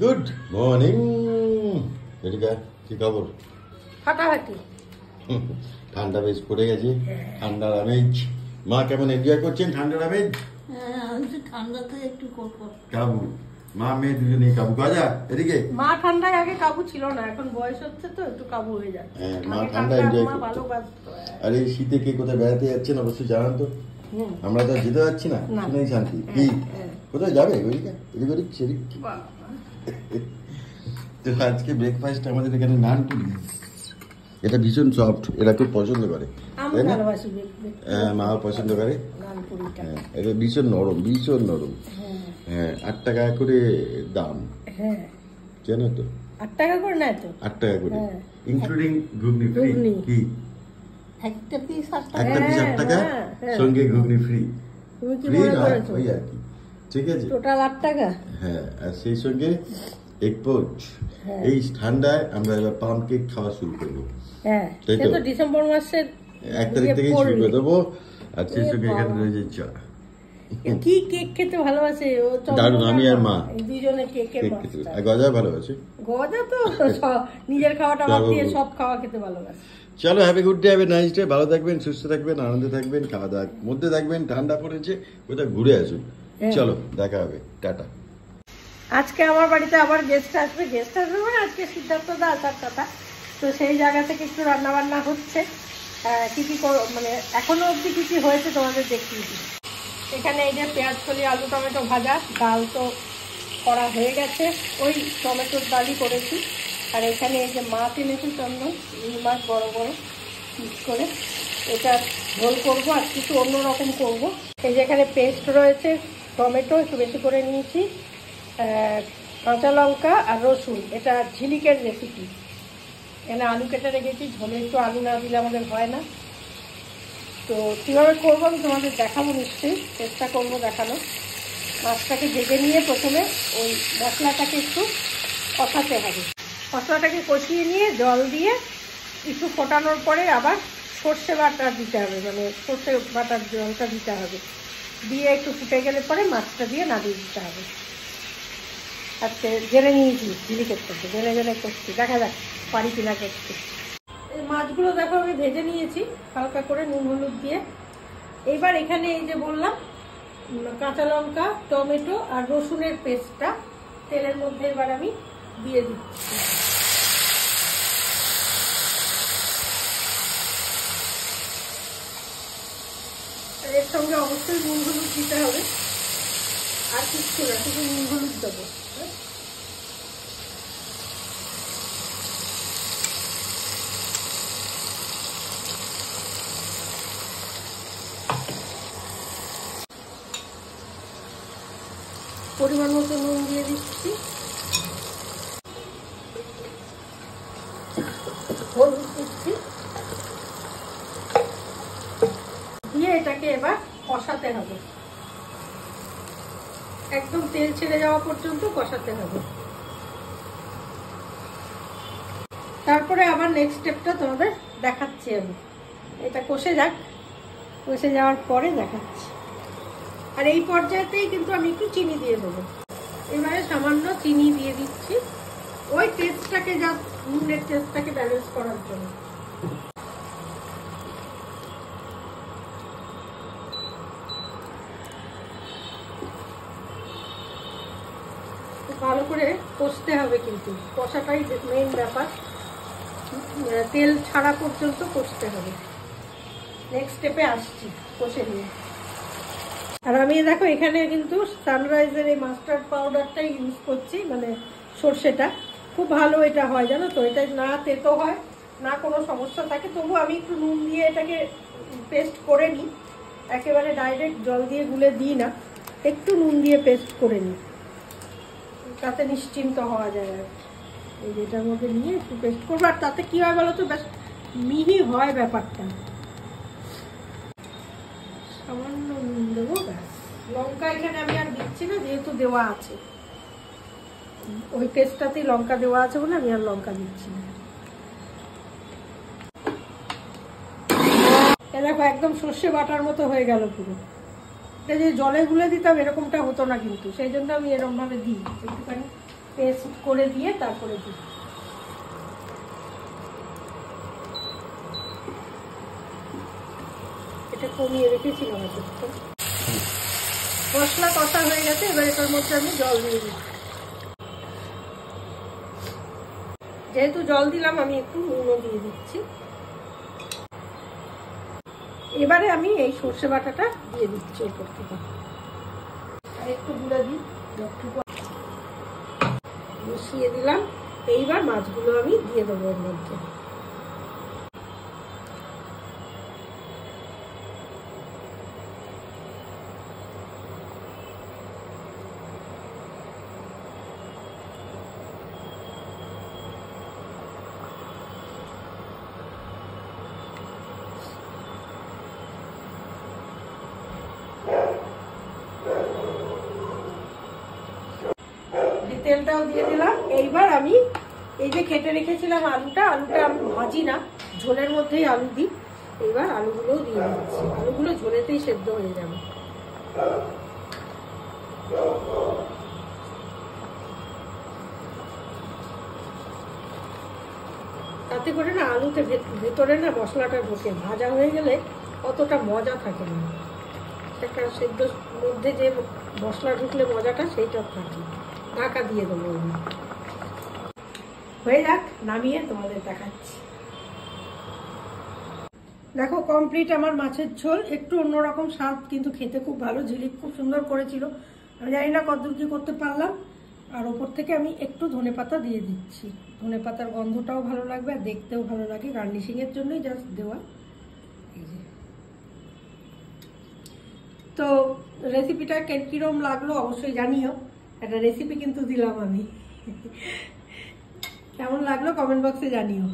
Good morning. এদিকে কি খবর? ফাটাফাটি। ঠান্ডা বেশ পড়ে গেছে, ঠান্ডার আমেজ। মা কেমন এনজয় করছেন ঠান্ডার আমেজ? ঠান্ডাতে একটু করবো কাবু, মা মেয়ে দুজনেই কাবু। গজা এদিকে। মা ঠান্ডায় আগে কাবু ছিল না, এখন বয়স হচ্ছে তো একটু কাবু হয়ে যায়। হ্যাঁ, মা ঠান্ডা এনজয় করছে। ভালোবাসতো। আর এই শীতে কে কোথায় বেড়াতে যাচ্ছেন অবশ্যই জানান তো। আমরা তো যেতে পারছি না, শুনেই শান্তি। কি কোথায় যাবে? ওইদিকে এদিক ওদিক সেদিক। তো আজকে ব্রেকফাস্ট আমাদের এখানে নান পুরি। এটা ভীষণ সফট, এরা খুব পছন্দ করে, তাই না? হ্যাঁ, মাও পছন্দ করে। হ্যাঁ, এটা ভীষণ নরম, ভীষণ নরম। হ্যাঁ, 8 টাকা করে দাম। হ্যাঁ, জানো তো 8 টাকা করে নেয় তো। 8 টাকা করে, ইনক্লুডিং ঘুগনি ফ্রি। কি একটা পিস 8 টাকা, সঙ্গে ঘুগনি ফ্রি। তুমি কি ফ্রি মনে না, করেছো? ওই আর কি, ঠিক আছে। টোটাল 8 টাকা। হ্যাঁ, আর সেই সঙ্গে এগ পোচ। এই ঠান্ডায় আমরা এবার পাম কেক খাওয়া শুরু করবো। হ্যাঁ, তাই তো? তো ডিসেম্বর মাসের 1 তারিখ থেকেই শুরু করে দেবো। আর সেই সঙ্গে এখানে রয়েছে চা। কি কেক খেতে ভালোবাসে ও? দারুণ, আমি আর মা এই দুইজনে কেকের কেক খেতে, মাস্টার। আর গজা ভালোবাসে। গজা তো নিজের খাওয়াটা বাদ দিয়ে সব খাওয়া খেতে ভালোবাসে। চলো, heavy good day, heavy nice day. ভালো থাকবেন, সুস্থ থাকবেন, আনন্দে থাকবেন, খাওয়া দাওয়ার মধ্যে থাকবেন। ঠান্ডা পড়েছে, কোথাও ঘুরে আসুন। চলো, দেখা হবে, টাটা। আজকে আমার বাড়িতে আবার গেস্ট আসবে মানে আজকে সিদ্ধার্থ দা আসার কথা। তো সেই জায়গা থেকে একটু রান্না বান্না হচ্ছে। কি কি মানে এখনো অবধি কি কি হয়েছে তোমাদের দেখিয়ে দিই। এখানে এই যে পেঁয়াজ কলি, আলু টমেটো ভাজা, ডাল তো করা হয়ে গেছে, ওই টমেটোর ডালই করেছি। আর এখানে এই যে মাছ এনেছি চন্দন, রুই মাছ বড় বড় পিস করে, এটা ঝোল করবো আর কিছু অন্যরকম করব। এই যে এখানে পেস্ট রয়েছে, টমেটো একটু বেশি করে নিয়েছি, কাঁচা লঙ্কা আর রসুন, এটা ঝিলিকের রেসিপি। এখানে আলু কেটে রেখেছি, ঝোলে একটু আলু না দিলে আমাদের হয় না। তো কীভাবে করবো আমি তোমাদের দেখাবো, নিশ্চয়ই চেষ্টা করবো দেখানো। মাছটাকে ভেজে নিয়ে প্রথমে ওই মশলাটাকে একটু কষাতে হবে। মশলাটাকে কষিয়ে নিয়ে জল দিয়ে একটু ফোটানোর পরে আবার সর্ষে বাটা দিতে হবে, মানে সর্ষে বাটার জলটা দিতে হবে, দিয়ে একটু ফুটে গেলে পরে মাছটা দিয়ে নামিয়ে দিতে হবে। আচ্ছা, জেনে নিয়েছি ঝিলিকের করতে, জেনে করছি, দেখা যাক পারি কিনা করতে। এই মাছগুলো দেখো আমি ভেজে নিয়েছি হালকা করে নুন হলুদ দিয়ে। এইবার এখানে এই যে বললাম কাঁচা লঙ্কা, টমেটো আর রসুনের পেস্টটা তেলের মধ্যে এবার আমি দিয়ে দিচ্ছি। এর সঙ্গে অবশ্যই নুন হলুদ দিতে হবে, আর কিচ্ছু না, শুধু নুন হলুদ দেবো। পরিমাণ মতো নুন দিয়ে দিচ্ছি, হলুদ দিচ্ছি, দিয়ে এটাকে এবার কষাতে হবে, একদম তেল ছেড়ে যাওয়া পর্যন্ত কষাতে হবে। তারপরে আবার নেক্সট স্টেপটা তোমাদের দেখাচ্ছি আমি। এটা কষে যাক, কষে যাওয়ার পরে দেখাচ্ছি। আর এই পর্যায়েতেই কিন্তু আমি একটু চিনি দিয়ে দেবো। এবারে সামান্য চিনি দিয়ে দিচ্ছি, ওই টেস্টটাকে যা নুনের টেস্টটাকে ব্যালেন্স করার জন্য। ভালো করে কষতে হবে, কিন্তু কষাটাই মেইন ব্যাপার, তেল ছাড়া পর্যন্ত কষতে হবে। নেক্সট স্টেপে আসছি কষে নিয়ে। আর আমি দেখো এখানে কিন্তু সানরাইজের এই মাস্টার্ড পাউডারটাই ইউজ করছি, মানে সর্ষেটা খুব ভালো এটা হয়, জানো তো। এটা না তেতো হয় না কোনো সমস্যা থাকে, তবু আমি একটু নুন দিয়ে এটাকে পেস্ট করে নিই, একেবারে ডাইরেক্ট জল দিয়ে গুলে দিই না, একটু নুন দিয়ে পেস্ট করে নিই, তাতে নিশ্চিন্ত হওয়া যায়। আর এই যেটার মধ্যে নিয়ে একটু পেস্ট করবো, আর তাতে কী হয় বলো তো, বেশ মিহি হয় ব্যাপারটা। সামান্য নুন দেবো, ব্যাস। লঙ্কা এখানে আমি আর দিচ্ছি না, যেহেতু দেওয়া আছে ওই পেস্টটাতেই লঙ্কা দেওয়া আছে বলে আমি আর লঙ্কা দিচ্ছি না। দেখো একদম সর্ষে বাটার মতো হয়ে গেল পুরো। এটা যে জলে গুলে দিতাম এরকমটা হতো না, কিন্তু সেই জন্য আমি এরকম ভাবে দিই, একটুখানি পেস্ট করে দিয়ে তারপরে দিই। এটা কমিয়ে রেখেছিলাম এতক্ষণ। মশলা কষা হয়ে গেছে, এবার এটার মধ্যে আমি জল দিয়ে দিই। যেহেতু জল দিলাম আমি একটু নুনও দিয়ে দিচ্ছি। এবারে আমি এই সর্ষে বাটাটা দিয়ে দিচ্ছি ওপর থেকে, আর একটু গুঁড়া দিই, মিশিয়ে দিলাম। এইবার মাছগুলো আমি দিয়ে দেবো এর মধ্যে। তেলটাও দিয়ে দিলাম। এইবার আমি এই যে কেটে রেখেছিলাম আলুটা আমি ভাজি না, ঝোলের মধ্যেই আলু দিই। এইবার আলুগুলোও দিয়ে দিচ্ছি, আলুগুলো ঝোলেতেই সেদ্ধ হয়ে যাবে। তাতে করে না আলুতে ভেতরে না মশলাটা ঢোকে, ভাজা হয়ে গেলে অতটা মজা থাকে না। একটা সেদ্ধ মধ্যে যে মশলা ঢুকলে মজাটা সেইটা থাকে। ঢাকা দিয়ে দেবো, হয়ে যাক, নামিয়ে তোমাদের দেখাচ্ছি। দেখো কমপ্লিট আমার মাছের ঝোল। একটু অন্যরকম স্বাদ, কিন্তু খেতে খুব ভালো। ঝিলিক খুব সুন্দর করেছিল, আমি জানি না কতদূর কি করতে পারলাম। আর ওপর থেকে আমি একটু ধনেপাতা দিয়ে দিচ্ছি। ধনেপাতার গন্ধটাও ভালো লাগবে আর দেখতেও ভালো লাগে, গার্নিশিংয়ের জন্যই জাস্ট দেওয়া। এই যে, তো রেসিপিটা কিরম লাগলো অবশ্যই জানিও। একটা রেসিপি কিন্তু দিলাম আমি, কেমন লাগলো কমেন্ট বক্সে জানিও।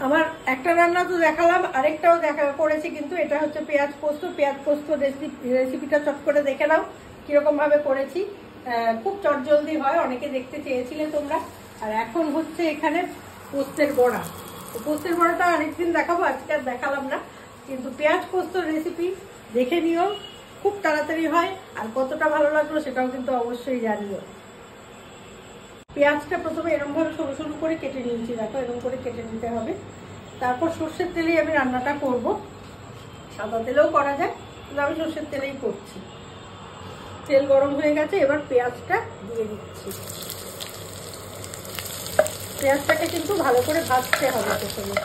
আমার একটা রান্না তো দেখালাম, আরেকটাও করেছি, কিন্তু এটা হচ্ছে পেঁয়াজ পোস্ত। পেঁয়াজ পোস্ত রেসিপিটা চট করে দেখে নাও কিরকম ভাবে করেছি। খুব চটজলদি হয়, অনেকে দেখতে চেয়েছিলে তোমরা। আর এখন হচ্ছে এখানে পোস্তের বড়া। পোস্তের বড়াটা আরেকদিন দেখাবো, আজকে আর দেখালাম না। কিন্তু পেঁয়াজ পোস্তর রেসিপি দেখে নিও, খুব তাড়াতাড়ি হয়। আর কতটা ভালো লাগলো সেটাও কিন্তু অবশ্যই জানিও। পেঁয়াজটা প্রথমে এরকমভাবে সরু সরু করে কেটে নিয়েছি, দেখো এরকম করে কেটে নিতে হবে। তারপর সর্ষের তেলেই আমি রান্নাটা করব। সাদা তেলেও করা যায়, কিন্তু আমি সর্ষের তেলেই করছি। তেল গরম হয়ে গেছে, এবার পেঁয়াজটা দিয়ে দিচ্ছি। পেঁয়াজটাকে কিন্তু ভালো করে ভাজতে হবে, প্রথমে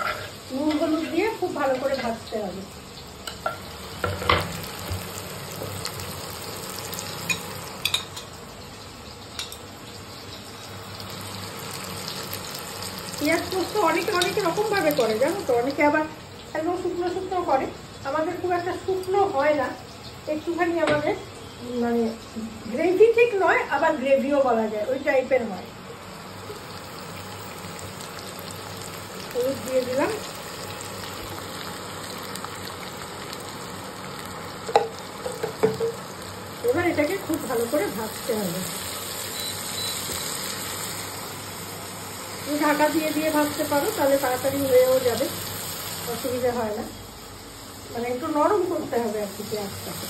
নুন হলুদ দিয়ে খুব ভালো করে ভাজতে হবে। পেঁয়াজ পোস্ত অনেকে রকম ভাবে করে, জানো তো। অনেকে আবার একদম শুকনো শুকনো করে, আমাদের খুব একটা শুকনো হয় না, একটুখানি আমাদের মানে গ্রেভি ঠিক নয়, আবার গ্রেভিও বলা যায়, ওই টাইপের হয়। হলুদ দিয়ে দিলাম। এবার এটাকে খুব ভালো করে ভাজতে হবে। ঢাকা দিয়ে দিয়ে ভাজতে পারো, তাহলে তাড়াতাড়ি হয়েও যাবে, অসুবিধা হয় না। মানে একটু নরম করতে হবে আর কি পেঁয়াজটাকে।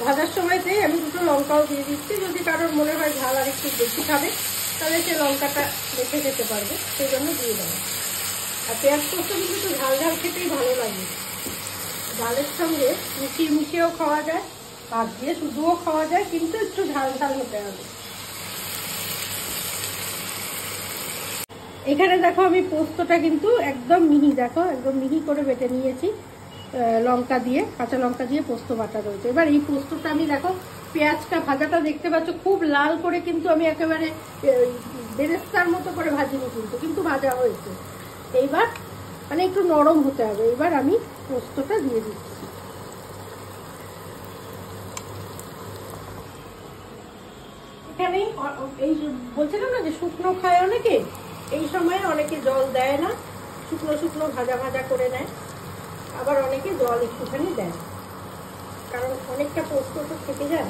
ভাজার সময়তেই আমি দুটো লঙ্কাও দিয়ে দিচ্ছি। যদি কারোর মনে হয় ঝাল আর একটু বেশি খাবে, তাহলে সে লঙ্কাটা রেখে খেতে পারবে, সেই জন্য দিয়ে দেবো। আর পেঁয়াজ পোস্ত কিন্তু একটু ঝাল ঝাল খেতেই ভালো লাগে। ডালের সঙ্গে মিশিয়েও খাওয়া যায়, ভাত দিয়ে শুধুও খাওয়া যায়, কিন্তু একটু ঝাল ঝাল হতে হবে। এখানে দেখো আমি পোস্তটা কিন্তু একদম মিহি, দেখো একদম মিহি করে বেটে নিয়েছি। লঙ্কা দিয়ে, কাঁচা লঙ্কা দিয়ে পোস্ত বাটা রয়েছে। এবার এই পোস্তটা আমি দেখো পেঁয়াজটা ভাজাটা দেখতে পাচ্ছ খুব লাল করে, কিন্তু আমি একেবারে বেরেস্তার মতো করে ভাজিনি, কিন্তু ভাজা হয়েছে। এইবার মানে একটু নরম হতে হবে। এবার আমি পোস্তটা দিয়ে দিচ্ছি। এখানে এই বলছিলাম না যে শুকনো খায় অনেকে, এই সময়ে অনেকে জল দেয় না, শুকনো শুকনো ভাজা ভাজা করে নেয়। আবার অনেকে জল একটুখানি দেয়, কারণ অনেকটা পোস্ত তো থেকে যায়,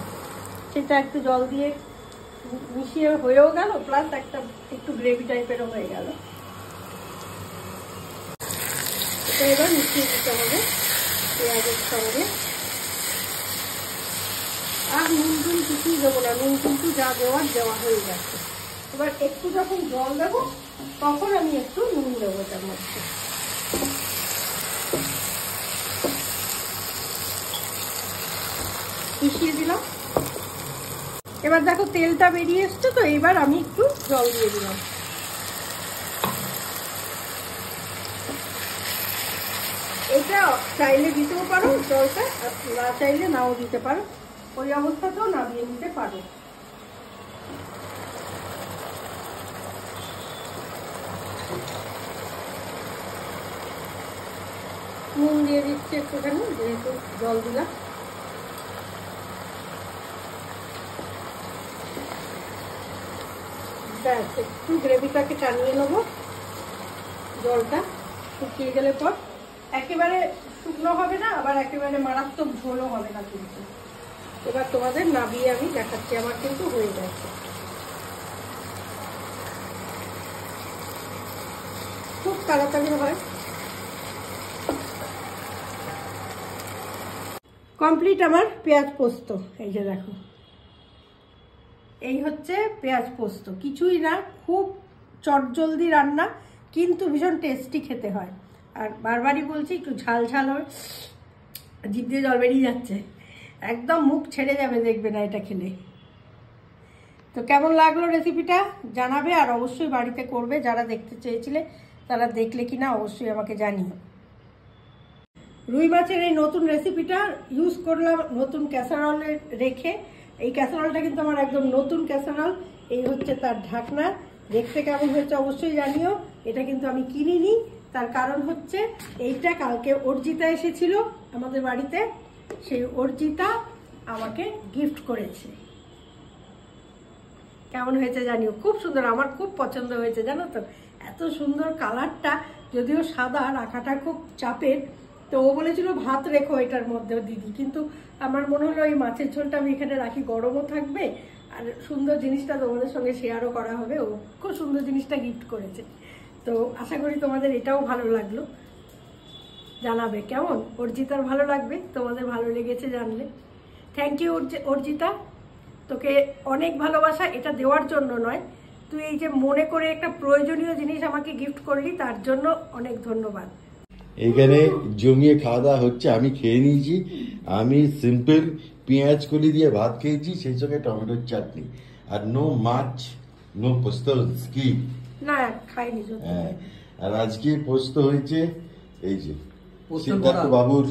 সেটা একটু জল দিয়ে মিশিয়ে হয়েও গেল, প্লাস একটা একটু গ্রেভি টাইপেরও হয়ে গেল। এটা এবার মিশিয়ে দিতে হবে পেঁয়াজের সঙ্গে। আর নুন টুন কিছুই দেবো না, নুন কিন্তু যা দেওয়ার দেওয়া হয়ে গেছে। এবার একটু যখন জল দেবো তখন আমি একটু নুন দেবো তার মধ্যে। মিশিয়ে দিলাম। এবার দেখো তেলটা বেরিয়ে এসছে, তো এবার আমি একটু জল দিয়ে দিলাম। এটা চাইলে দিতেও পারো জলটা, না চাইলে নাও দিতে পারো, ওই অবস্থাতেও নামিয়ে নিতে পারো। নুন দিয়ে দিচ্ছি একটুখানি, যেহেতু জল দিলাম। ব্যাস, একটু গ্রেভিটাকে টানিয়ে নেবো। জলটা শুকিয়ে গেলে পর একেবারে শুকনো হবে না, আবার একেবারে মারাত্মক ঝোলও হবে না কিন্তু। এবার তোমাদের নামিয়ে আমি দেখাচ্ছি, আমার কিন্তু হয়ে গেছে। খুব তাড়াতাড়ি হয়। কমপ্লিট আমার পেঁয়াজ পোস্ত। এই যে দেখো, এই হচ্ছে পেঁয়াজ পোস্ত, কিছুই না, খুব চটজলদি রান্না, কিন্তু ভীষণ টেস্টি খেতে হয়। আর বারবারই বলছি একটু ঝাল ঝাল হবে, জিভ দিয়ে জল বেরিয়ে যাচ্ছে, একদম মুখ ছেড়ে যাবে দেখবে না এটা খেলে। তো কেমন লাগলো রেসিপিটা জানাবে, আর অবশ্যই বাড়িতে করবে। যারা দেখতে চেয়েছিলে তারা দেখলে কিনা অবশ্যই আমাকে জানিও। রুই মাছের এই নতুন রেসিপিটা ইউজ করলাম নতুন ক্যাসারলে রেখে। এই ক্যাসারলটা কিন্তু আমার একদম নতুন ক্যাসারল। এই হচ্ছে তার ঢাকনা, দেখতে কেমন হয়েছে অবশ্যই জানিও। এটা কিন্তু আমি কিনিনি, তার কারণ হচ্ছে এইটা কালকে অর্জিতা এসেছিল আমাদের বাড়িতে, সেই অর্জিতা আমাকে গিফট করেছে। কেমন হয়েছে জানিও, খুব সুন্দর, আমার খুব পছন্দ হয়েছে জানো তো। এত সুন্দর কালারটা, যদিও সাদা, রাখাটা খুব চাপের। তো ও বলেছিল ভাত রেখো এটার মধ্যেও দিদি, কিন্তু আমার মনে হলো এই মাছের ঝোলটা আমি এখানে রাখি, গরমও থাকবে আর সুন্দর জিনিসটা তোমাদের সঙ্গে শেয়ারও করা হবে। ও খুব সুন্দর জিনিসটা গিফট করেছে। তো আশা করি তোমাদের এটাও ভালো লাগলো, জানাবে কেমন। অর্জিতার ভালো লাগবে, তোমাদের ভালো লেগেছে জানলে। থ্যাংক ইউ অর্জিতা, তোকে অনেক ভালোবাসা। এটা দেওয়ার জন্য নয়, তুই এই যে মনে করে একটা প্রয়োজনীয় জিনিস আমাকে গিফট করলি, তার জন্য অনেক ধন্যবাদ। এখানে জমিয়ে খাওয়া দাওয়া হচ্ছে, আমি খেয়ে নিয়েছি। আমি সিম্পল পেঁয়াজ কলি দিয়ে ভাত খেয়েছি, সেই সঙ্গে টমেটোর চাটনি, আর নো মাছ, নো পোস্ত। কি না খাইনি। হ্যাঁ, আর আজকে পোস্ত হয়েছে এই যে সিদ্ধার্থ বাবুর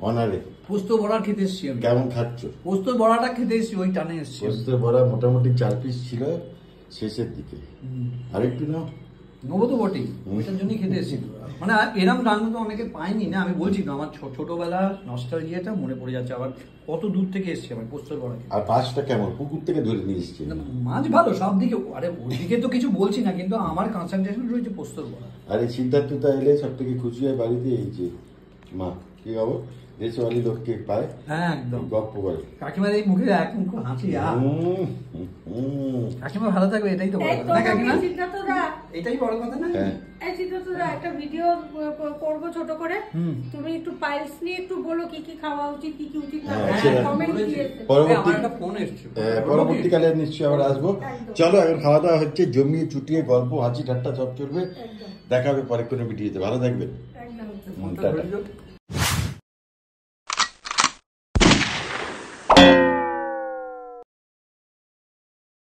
অনারে। পোস্ত বড়া খেতে এসছি আমি। কেমন খাচ্ছ? পোস্ত বড়াটা খেতে এসছি, ওই টানে এসছি। পোস্ত বড়া মোটামুটি 4 পিস ছিল শেষের দিকে, আরেকটু নাও। নেবো তো বটেই, ওইটার জন্যই খেতে এসছি। মানে এরম রান্না তো অনেকে পাইনি না। আমি বলছি তো, আমার ছোটবেলা নস্টালজিয়াটা মনে পড়ে যাচ্ছে। আবার কত দূর থেকে এসছি আমার পোস্তর বড়া। আর মাছটা কেমন? পুকুর থেকে ধরে নিয়ে এসছি। মাছ ভালো সব দিকে, আরে ওদিকে তো কিছু বলছি না, কিন্তু আমার কনসেন্ট্রেশন রয়েছে পোস্তর বড়া। আরে সিদ্ধার্থতা এলে সব থেকে খুশি হয় বাড়িতে। এই যে মা, কি খবর, দেশওয়ালি লোককে পায়। হ্যাঁ একদম গপ্প করে কাকিমার এই মুখে এক মুখ হাসি। কাকিমা ভালো থাকবে, এটাই তো বড় কথা না কাকিমা? এটাই বড় কথা না? একটা ভিডিও করবো ছোট করে, তুমি একটু পাইলস নিয়ে একটু বলো কি কি খাওয়া উচিত, কি কি উচিত না। পরবর্তীকালে নিশ্চয়ই আবার আসবো। চলো, এখন খাওয়া দাওয়া হচ্ছে, জমিয়ে চুটিয়ে গল্প হাসি ঠাট্টা সব চলবে। দেখা হবে পরে কোনো ভিডিওতে। ভালো থাকবেন। টাটা।